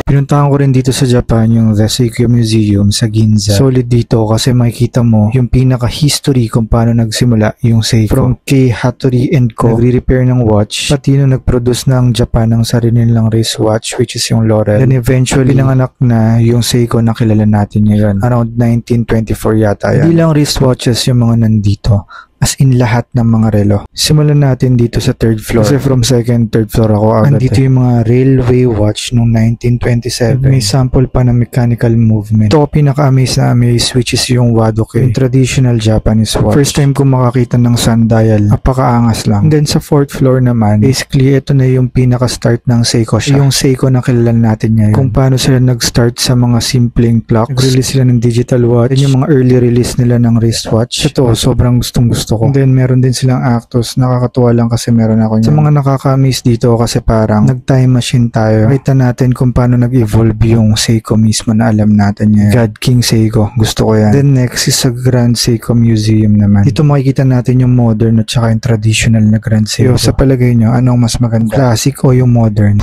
Pinuntahan ko rin dito sa Japan yung The Seiko Museum sa Ginza. Solid dito kasi makikita mo yung pinaka-history kung paano nagsimula yung Seiko. From Kei Hattori & Co. Nagre-repair ng watch, pati nung nag-produce ng Japan ng sarili nilang wristwatch which is yung Laurel. Then eventually, pinanganak na yung Seiko na kilala natin ngayon. Around 1924 yata yan. Hindi lang wristwatches yung mga nandito. As in lahat ng mga relo. Simulan natin dito sa third floor. Kasi from second, third floor ako agad. Andito yung mga railway watch noong 1927. May sample pa ng mechanical movement. Ito pinaka-amaze na amaze which is yung Wadoke. Yung traditional Japanese watch. First time ko makakita ng sundial. Napakaangas lang. And then sa fourth floor naman, basically ito na yung pinaka-start ng Seiko siya. Yung Seiko na kilala natin ngayon. Kung paano sila nag-start sa mga simpleng clocks. Nag-release sila ng digital watch. Then yung mga early release nila ng wristwatch. Ito, sobrang gustong-gusto ko. And then meron din silang Actos, nakakatuwa lang kasi meron ako niyan. Sa mga nakaka-miss dito kasi parang nag-time machine tayo. Kita natin kung paano nag-evolve yung Seiko mismo na alam natin ngayon. God King Seiko, gusto ko yan. Then next is sa Grand Seiko Museum naman. Dito makikita natin yung modern at saka yung traditional na Grand Seiko. Sa palagay nyo, anong mas maganda? Classic o yung modern?